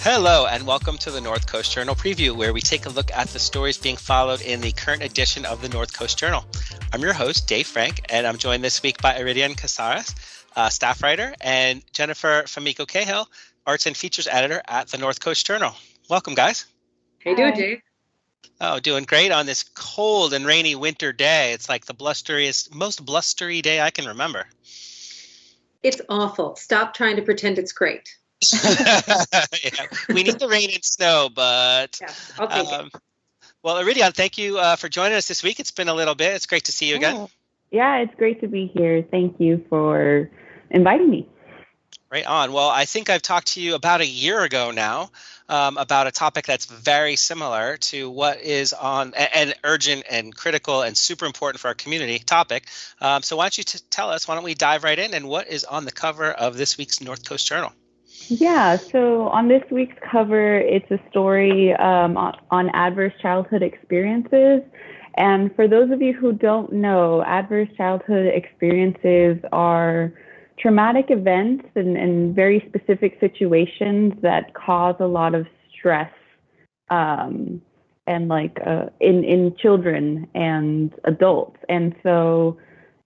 Hello, and welcome to the North Coast Journal Preview, where we take a look at the stories being followed in the current edition of the North Coast Journal. I'm your host, Dave Frank, and I'm joined this week by Iridian Casares, staff writer, and Jennifer Famico Cahill, arts and features editor at the North Coast Journal. Welcome, guys. How you doing, Dave? Oh, doing great on this cold and rainy winter day. It's like the most blustery day I can remember. It's awful. Stop trying to pretend it's great. Yeah, we need the rain and snow, but yeah, I'll take it. Well, Iridian, thank you for joining us this week. It's been a little bit. It's great to see you again. Yeah, it's great to be here. Thank you for inviting me. Right on. Well, I think I've talked to you about a year ago now about a topic that's very similar to what is on an urgent and critical and super important for our community topic. So why don't you tell us, why don't we dive right in, and what is on the cover of this week's North Coast Journal? Yeah, so on this week's cover, it's a story on adverse childhood experiences. And for those of you who don't know, adverse childhood experiences are traumatic events and very specific situations that cause a lot of stress in children and adults. And so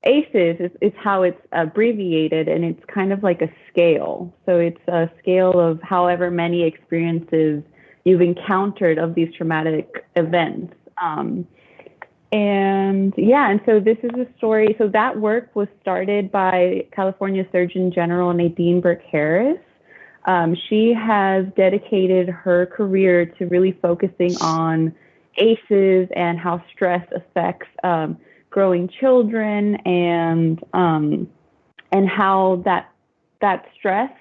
ACEs is how it's abbreviated, and it's kind of like a scale. So it's a scale of however many experiences you've encountered of these traumatic events. And so this is a story. So that work was started by California Surgeon General Nadine Burke-Harris. She has dedicated her career to really focusing on ACEs and how stress affects growing children and how that stress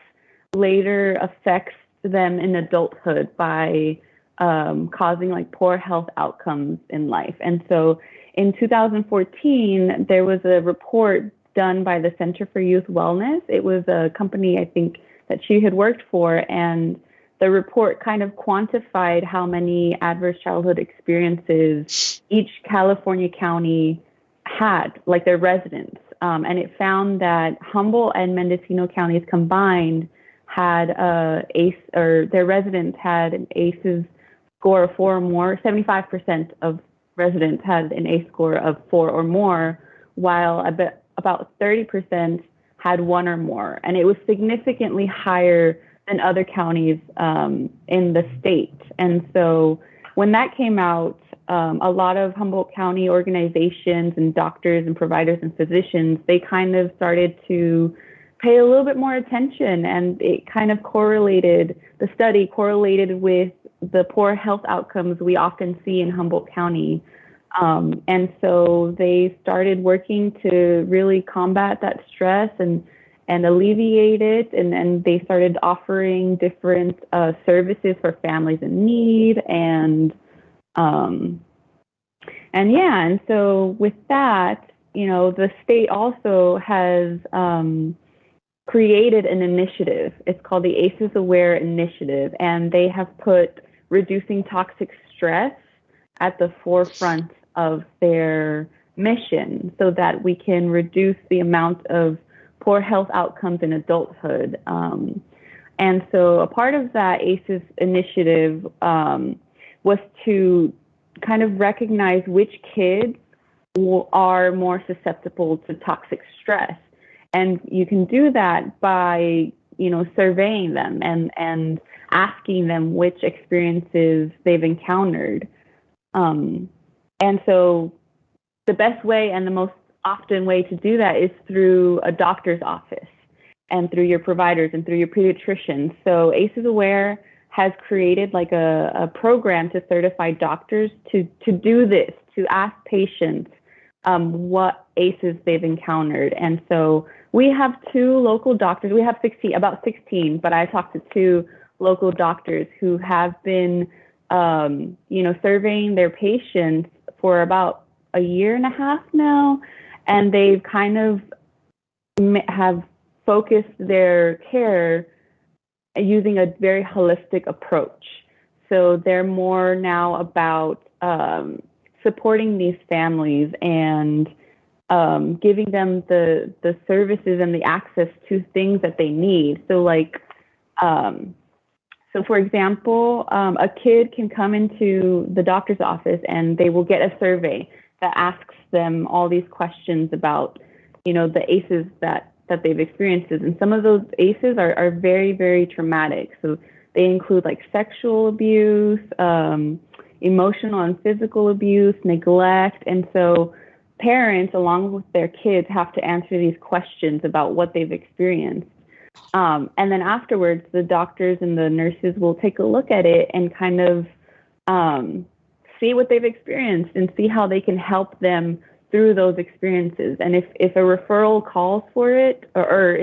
later affects them in adulthood by causing like poor health outcomes in life. And so in 2014, there was a report done by the Center for Youth Wellness. It was a company, I think, that she had worked for, and the report kind of quantified how many adverse childhood experiences each California county had, like their residents. And it found that Humboldt and Mendocino counties combined had their residents had an ACEs score of 4 or more. 75% of residents had an ACE score of 4 or more, while about 30% had 1 or more. And it was significantly higher than other counties in the state. And so when that came out, a lot of Humboldt County organizations and doctors and providers and physicians, they kind of started to pay a little bit more attention, and it kind of the study correlated with the poor health outcomes we often see in Humboldt County. And so they started working to really combat that stress and alleviate it. And they started offering different services for families in need. And so with that, the state also has created an initiative. It's called the ACEs Aware Initiative, and they have put reducing toxic stress at the forefront of their mission so that we can reduce the amount of poor health outcomes in adulthood. And so a part of that ACEs initiative was to kind of recognize which kids are more susceptible to toxic stress. And you can do that by, surveying them and asking them which experiences they've encountered. And so the best way and the most often way to do that is through a doctor's office and through your providers and through your pediatricians. So ACEs Aware has created like a program to certify doctors to do this, to ask patients what ACEs they've encountered. And so we have 2 local doctors. We have about 16, but I talked to 2 local doctors who have been surveying their patients for about a year and a half now, and they've kind of have focused their care using a very holistic approach. So they're more now about supporting these families and giving them the services and the access to things that they need. So so for example, a kid can come into the doctor's office and they will get a survey that asks them all these questions about, the ACEs that they've experienced. And some of those ACEs are very, very traumatic. So they include like sexual abuse, emotional and physical abuse, neglect. And so parents, along with their kids, have to answer these questions about what they've experienced. And then afterwards, the doctors and the nurses will take a look at it and kind of see what they've experienced and see how they can help them through those experiences. And if a referral calls for it, or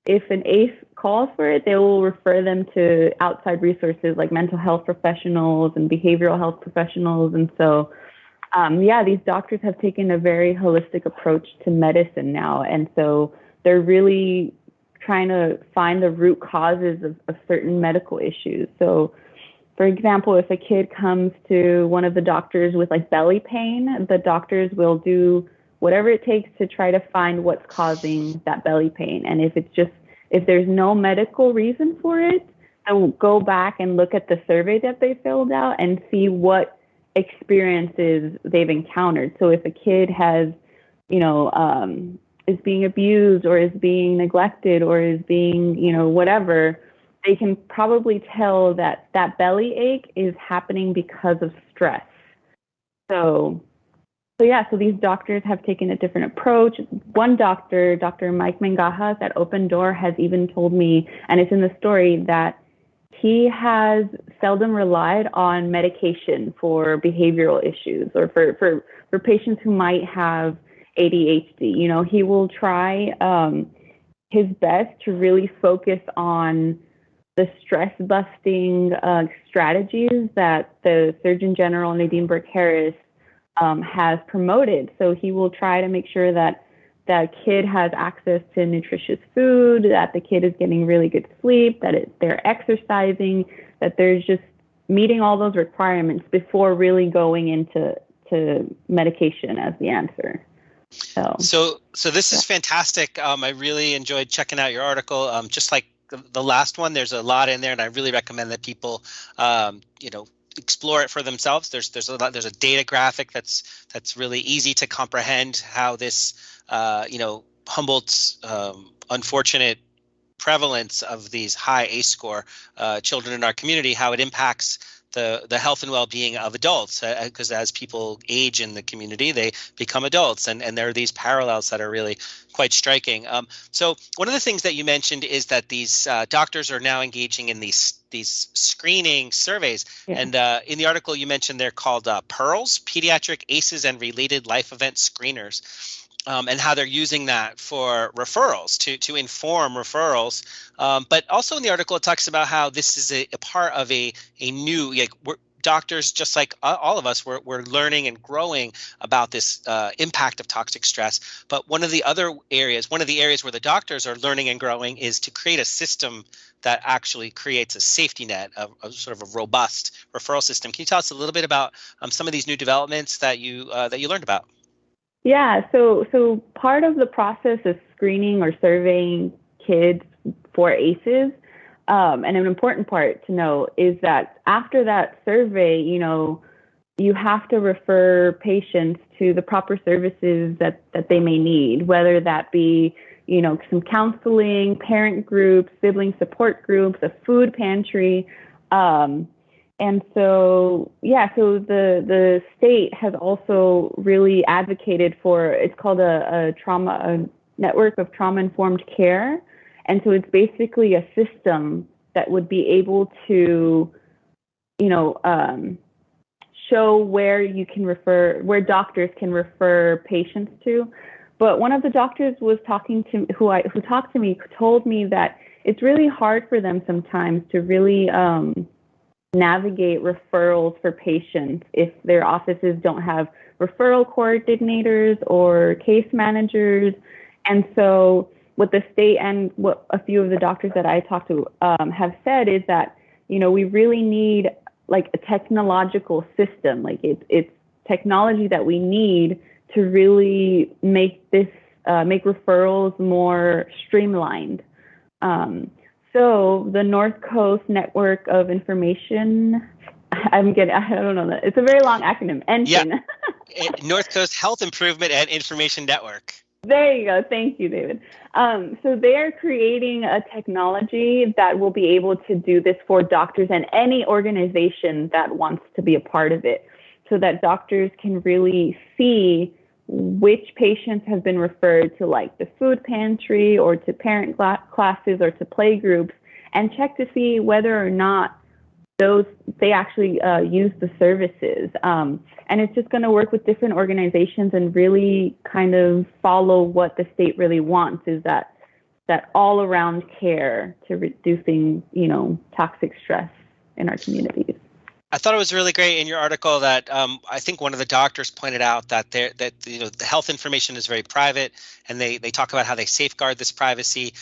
if an ACE calls for it, they will refer them to outside resources like mental health professionals and behavioral health professionals. And so, these doctors have taken a very holistic approach to medicine now. And so they're really trying to find the root causes of certain medical issues. So, for example, if a kid comes to one of the doctors with like belly pain, the doctors will do whatever it takes to try to find what's causing that belly pain. And if there's no medical reason for it, they'll go back and look at the survey that they filled out and see what experiences they've encountered. So if a kid has, is being abused or is being neglected or is being, whatever, they can probably tell that that belly ache is happening because of stress. So these doctors have taken a different approach. One doctor, Dr. Mike Mangajas at Open Door, has even told me, and it's in the story, that he has seldom relied on medication for behavioral issues or for patients who might have ADHD. He will try his best to really focus on the stress-busting strategies that the Surgeon General, Nadine Burke-Harris, has promoted. So he will try to make sure that that kid has access to nutritious food, that the kid is getting really good sleep, that they're exercising, that they're just meeting all those requirements before really going into medication as the answer. So this is fantastic. I really enjoyed checking out your article. Just like the last one, there's a lot in there, and I really recommend that people, explore it for themselves. There's a data graphic that's really easy to comprehend how this, Humboldt's unfortunate prevalence of these high ACE score children in our community, how it impacts the health and well-being of adults, because as people age in the community, they become adults, and there are these parallels that are really quite striking. So one of the things that you mentioned is that these doctors are now engaging in these screening surveys, and in the article you mentioned they're called PEARLs, Pediatric ACEs and Related Life Event Screeners. And how they're using that for referrals to inform referrals. But also in the article, it talks about how this is a part of a new, doctors, just like all of us, we're learning and growing about this impact of toxic stress. But one of the areas where the doctors are learning and growing is to create a system that actually creates a safety net, of sort of a robust referral system. Can you tell us a little bit about some of these new developments that you learned about? Yeah, so part of the process of screening or surveying kids for ACEs, and an important part to know is that after that survey, you have to refer patients to the proper services that they may need, whether that be, some counseling, parent groups, sibling support groups, a food pantry. And so, so the state has also really advocated for, it's called a network of trauma-informed care. And so it's basically a system that would be able to, show where doctors can refer patients to. But one of the doctors who talked to me told me that it's really hard for them sometimes to really, navigate referrals for patients if their offices don't have referral coordinators or case managers. And so what the state and what a few of the doctors that I talked to have said is that, we really need like a technological system. Like it's technology that we need to really make referrals more streamlined. So the North Coast Network of Information, I don't know that. It's a very long acronym, NCJ. Yeah. North Coast Health Improvement and Information Network. There you go. Thank you, David. So they are creating a technology that will be able to do this for doctors and any organization that wants to be a part of it, so that doctors can really see which patients have been referred to like the food pantry or to parent classes or to play groups, and check to see whether or not they actually use the services. And it's just going to work with different organizations and really kind of follow what the state really wants, is that all around care to reducing, toxic stress in our communities. I thought it was really great in your article that I think one of the doctors pointed out that the health information is very private, and they talk about how they safeguard this privacy,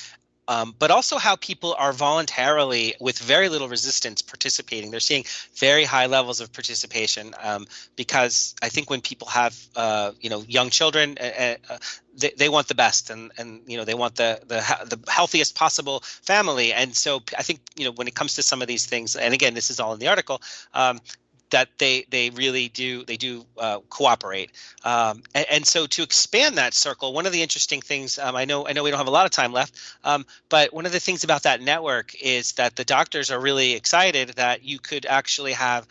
but also how people are voluntarily, with very little resistance, participating. They're seeing very high levels of participation because I think when people have young children, they want the best, and they want the healthiest possible family. And so I think when it comes to some of these things, and again, this is all in the article, that they really do cooperate, and so to expand that circle, one of the interesting things, I know we don't have a lot of time left, but one of the things about that network is that the doctors are really excited that you could actually have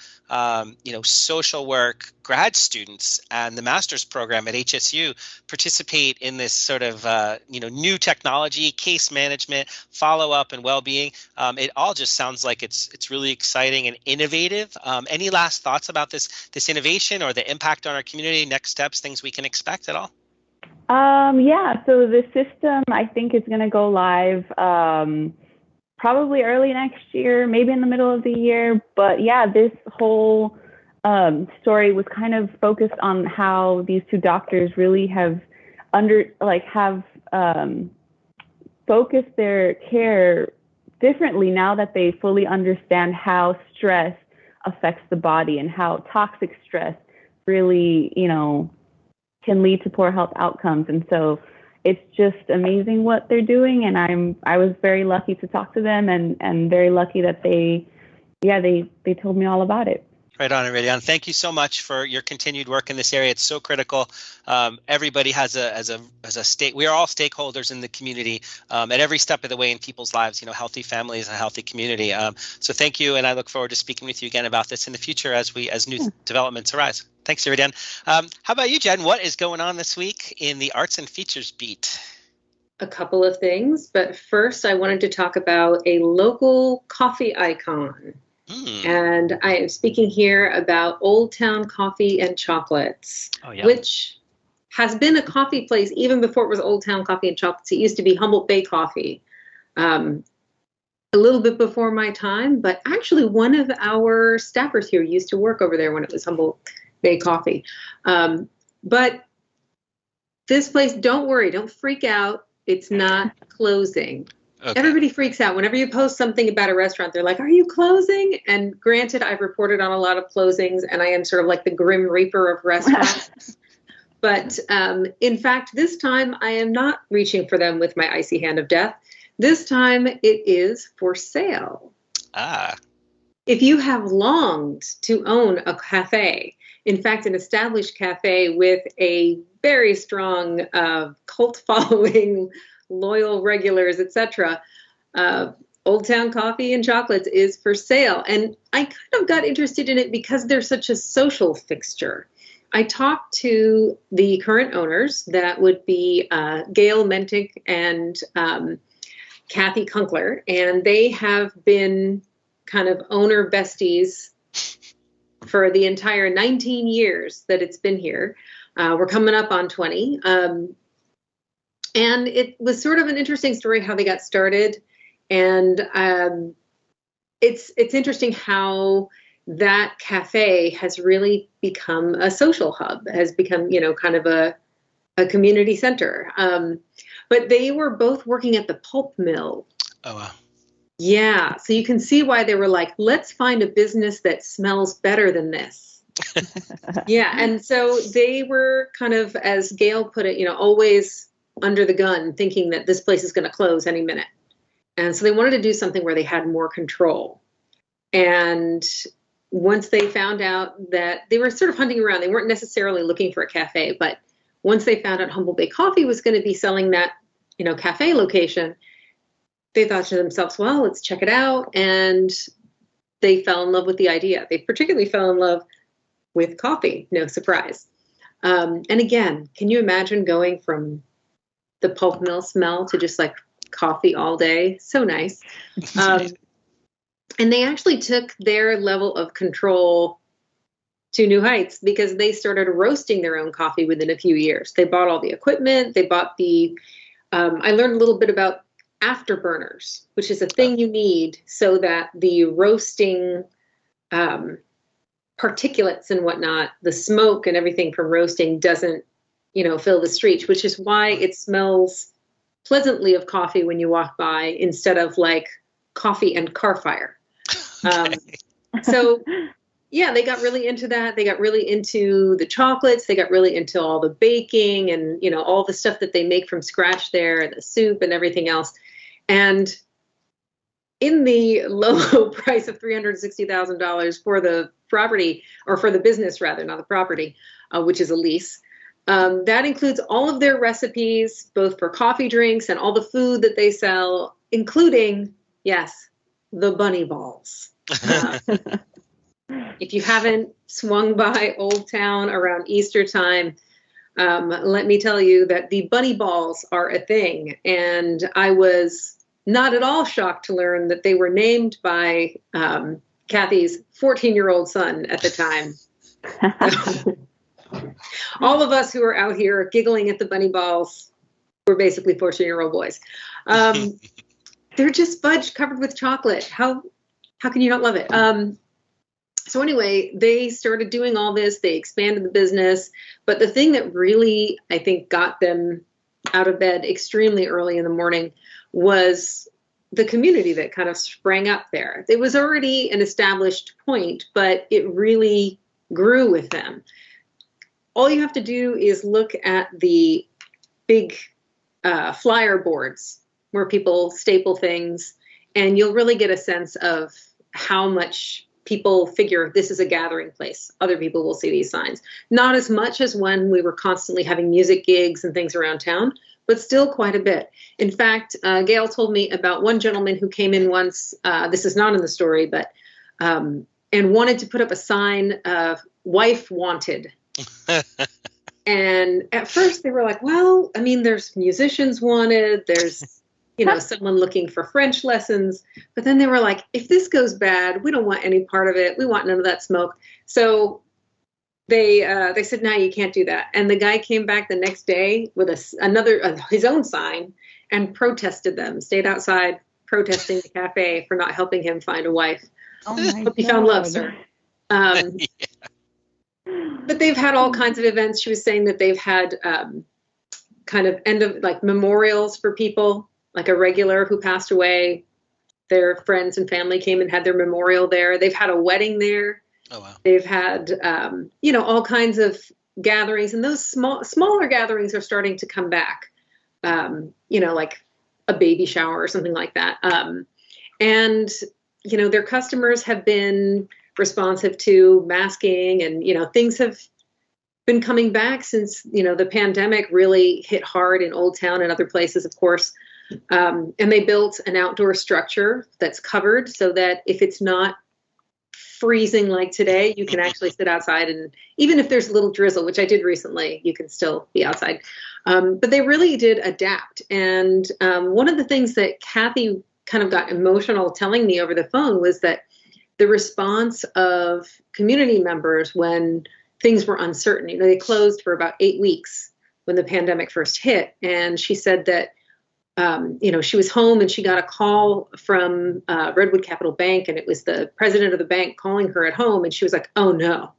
social work grad students and the master's program at HSU participate in this sort of new technology, case management, follow-up, and well-being. It all just sounds like it's really exciting and innovative. Any last thoughts about this innovation or the impact on our community, next steps, things we can expect at all? So the system, I think, is going to go live probably early next year, maybe in the middle of the year. But yeah, this whole story was kind of focused on how these two doctors really have focused their care differently now that they fully understand how stress affects the body and how toxic stress really, can lead to poor health outcomes. And so it's just amazing what they're doing. And I was very lucky to talk to them, and very lucky that they told me all about it. Right on, Iridian. Thank you so much for your continued work in this area. It's so critical. Everybody has a stake. We are all stakeholders in the community at every step of the way in people's lives. Healthy families, a healthy community. So thank you, and I look forward to speaking with you again about this in the future as new developments arise. Thanks, Iridian. How about you, Jen? What is going on this week in the arts and features beat? A couple of things, but first I wanted to talk about a local coffee icon. And I am speaking here about Old Town Coffee and Chocolates, which has been a coffee place even before it was Old Town Coffee and Chocolates. It used to be Humboldt Bay Coffee, a little bit before my time, but actually one of our staffers here used to work over there when it was Humboldt Bay Coffee. But this place, don't worry, don't freak out. It's not closing. Okay. Everybody freaks out. Whenever you post something about a restaurant, they're like, are you closing? And granted, I've reported on a lot of closings, and I am sort of like the grim reaper of restaurants. But in fact, this time I am not reaching for them with my icy hand of death. This time it is for sale. If you have longed to own a cafe, in fact, an established cafe with a very strong cult following, loyal regulars, etc., Old Town Coffee and Chocolates is for sale. And I kind of got interested in it because they're such a social fixture. I talked to the current owners, that would be Gail Mentick and Kathy Kunkler, and they have been kind of owner besties for the entire 19 years that it's been here. We're coming up on 20. And it was sort of an interesting story how they got started. And it's interesting how that cafe has really become a social hub, has become, kind of a community center. But they were both working at the pulp mill. Oh, wow. Yeah. So you can see why they were like, let's find a business that smells better than this. Yeah. And so they were kind of, as Gail put it, always under the gun, thinking that this place is going to close any minute. And so they wanted to do something where they had more control. And once they found out that they were sort of hunting around, they weren't necessarily looking for a cafe, but once they found out Humble Bay Coffee was going to be selling that, cafe location, they thought to themselves, well, let's check it out. And they fell in love with the idea. They particularly fell in love with coffee, no surprise. And again, can you imagine going from the pulp mill smell to just like coffee all day? So nice. And they actually took their level of control to new heights because they started roasting their own coffee within a few years. They bought all the equipment. They bought I learned a little bit about afterburners, which is a thing you need so that the roasting particulates and whatnot, the smoke and everything from roasting doesn't, fill the streets, which is why it smells pleasantly of coffee when you walk by instead of like coffee and car fire. Okay. So yeah, they got really into that. They got really into the chocolates. They got really into all the baking and, all the stuff that they make from scratch there, and the soup and everything else. And in the low price of $360,000 for the property, or for the business rather, not the property, which is a lease, that includes all of their recipes, both for coffee drinks and all the food that they sell, including, yes, the bunny balls. If you haven't swung by Old Town around Easter time, let me tell you that the bunny balls are a thing. And I was not at all shocked to learn that they were named by Kathy's 14-year-old son at the time. All of us who are out here giggling at the bunny balls were basically 14-year-old boys. They're just fudge covered with chocolate. How can you not love it? So anyway, they started doing all this. They expanded the business. But the thing that really, I think, got them out of bed extremely early in the morning was the community that kind of sprang up there. It was already an established point, but it really grew with them. All you have to do is look at the big flyer boards where people staple things, and you'll really get a sense of how much people figure this is a gathering place. Other people will see these signs. Not as much as when we were constantly having music gigs and things around town, but still quite a bit. In fact, Gail told me about one gentleman who came in once, this is not in the story, but and wanted to put up a sign of wife wanted. And at first they were like, well, I mean, there's musicians wanted, there's someone looking for French lessons. But then they were like, if this goes bad, we don't want any part of it. We want none of that smoke. So they said, no, you can't do that. And the guy came back the next day with his own sign and protested them, stayed outside protesting the cafe for not helping him find a wife. Oh my Hope you found love, sir. Yeah. But they've had all kinds of events. She was saying that they've had kind of memorials for people, like a regular who passed away. Their friends and family came and had their memorial there. They've had a wedding there. Oh, wow. They've had, all kinds of gatherings, and those smaller gatherings are starting to come back, like a baby shower or something like that. And their customers have been responsive to masking, and, things have been coming back since, the pandemic really hit hard in Old Town and other places, of course. And they built an outdoor structure that's covered so that if it's not freezing like today, you can actually sit outside, and even if there's a little drizzle, which I did recently, you can still be outside. But they really did adapt. And one of the things that Kathy kind of got emotional telling me over the phone was that the response of community members when things were uncertain, they closed for about 8 weeks when the pandemic first hit. And she said that she was home and she got a call from Redwood Capital Bank, and it was the president of the bank calling her at home, and she was like, "Oh no,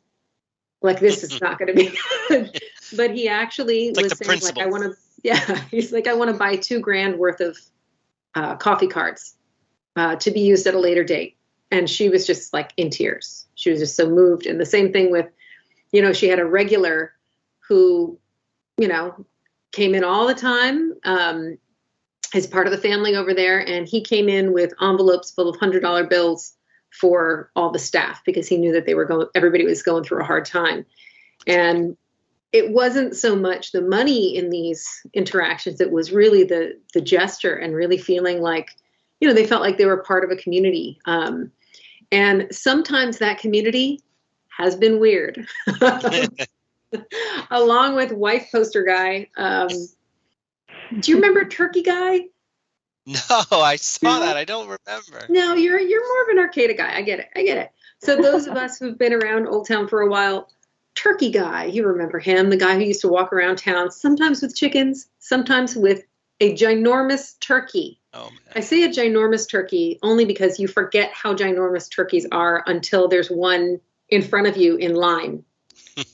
like this is not going to be good." But he actually was saying, like, I want to, he's like, I want to buy $2,000 worth of coffee cards to be used at a later date. And she was just like in tears. She was just so moved. And the same thing with, she had a regular who, came in all the time as part of the family over there. And he came in with envelopes full of $100 bills for all the staff because he knew that everybody was going through a hard time. And it wasn't so much the money in these interactions. It was really the gesture and really feeling like, they felt like they were part of a community. And sometimes that community has been weird. Along with wife poster guy. Do you remember Turkey Guy? No, I saw that. I don't remember. No, you're more of an arcade guy. I get it. So those of us who've been around Old Town for a while, Turkey Guy, you remember him, the guy who used to walk around town, sometimes with chickens, sometimes with a ginormous turkey. Oh, man. I say a ginormous turkey only because you forget how ginormous turkeys are until there's one in front of you in line.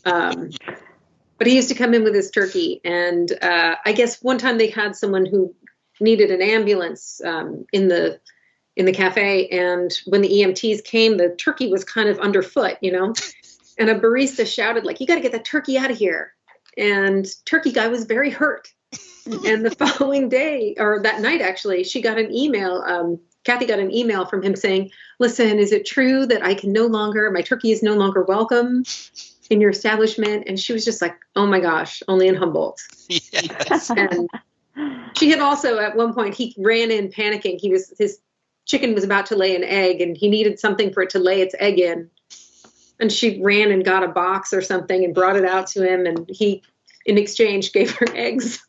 But he used to come in with his turkey. And I guess one time they had someone who needed an ambulance in the cafe. And when the EMTs came, the turkey was kind of underfoot, And a barista shouted, like, "You got to get that turkey out of here." And Turkey Guy was very hurt. And the following day, or that night, actually, she got an email. Kathy got an email from him saying, "Listen, is it true that my turkey is no longer welcome in your establishment?" And she was just like, "Oh my gosh, only in Humboldt." Yes. And she had also, at one point, he ran in panicking. His chicken was about to lay an egg and he needed something for it to lay its egg in. And she ran and got a box or something and brought it out to him. And he, in exchange, gave her eggs.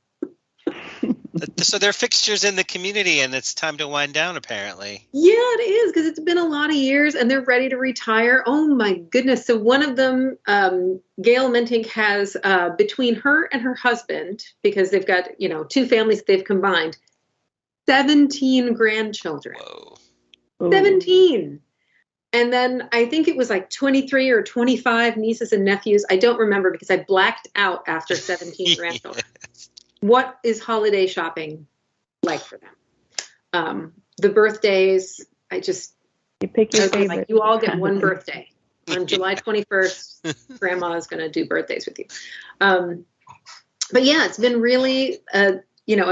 So they're fixtures in the community, and it's time to wind down, apparently. Yeah, it is, because it's been a lot of years, and they're ready to retire. Oh, my goodness. So one of them, Gail Mentink, has, between her and her husband, because they've got, two families they've combined, 17 grandchildren. Whoa. 17. And then I think it was like 23 or 25 nieces and nephews. I don't remember because I blacked out after 17 grandchildren. Yes. What is holiday shopping like for them? The birthdays, you pick your favorite. Like, you all get one birthday. On July 21st, Grandma is going to do birthdays with you. But yeah, it's been really, a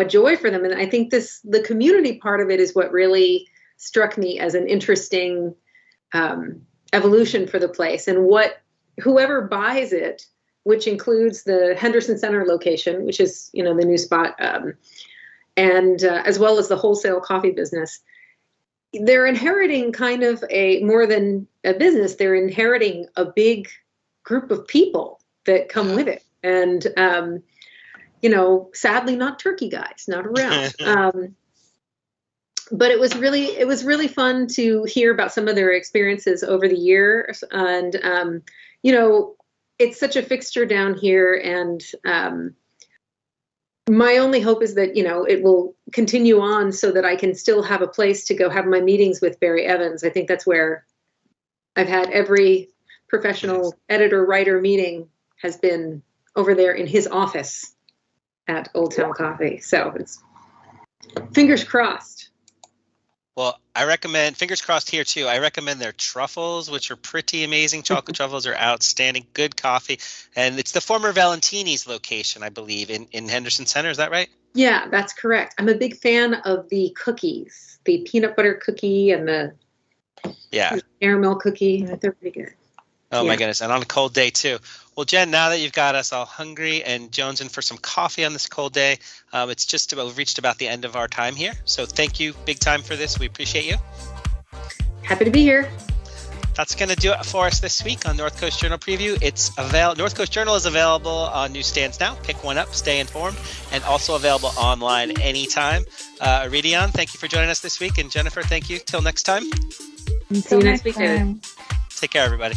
joy for them. And I think the community part of it is what really struck me as an interesting evolution for the place, and whoever buys it, which includes the Henderson Center location, which is, the new spot, and as well as the wholesale coffee business, they're inheriting kind of more than a business. They're inheriting a big group of people that come with it. And, sadly not Turkey Guys, not around. But it was really fun to hear about some of their experiences over the years. And, it's such a fixture down here. And my only hope is that, it will continue on so that I can still have a place to go have my meetings with Barry Evans. I think that's where I've had every professional editor writer meeting has been over there in his office at Old Town Coffee. So it's fingers crossed. Well, I recommend, fingers crossed here too, I recommend their truffles, which are pretty amazing. Chocolate truffles are outstanding, good coffee. And it's the former Valentini's location, I believe, in Henderson Center. Is that right? Yeah, that's correct. I'm a big fan of the cookies, the peanut butter cookie and the caramel cookie. They're pretty good. Oh, my goodness. And on a cold day, too. Well, Jen, now that you've got us all hungry and jonesing for some coffee on this cold day, we've reached about the end of our time here. So thank you big time for this. We appreciate you. Happy to be here. That's going to do it for us this week on North Coast Journal Preview. North Coast Journal is available on newsstands now. Pick one up, stay informed, and also available online anytime. Iridion, thank you for joining us this week. And Jennifer, thank you. Till next time. See you next week. Time. Take care, everybody.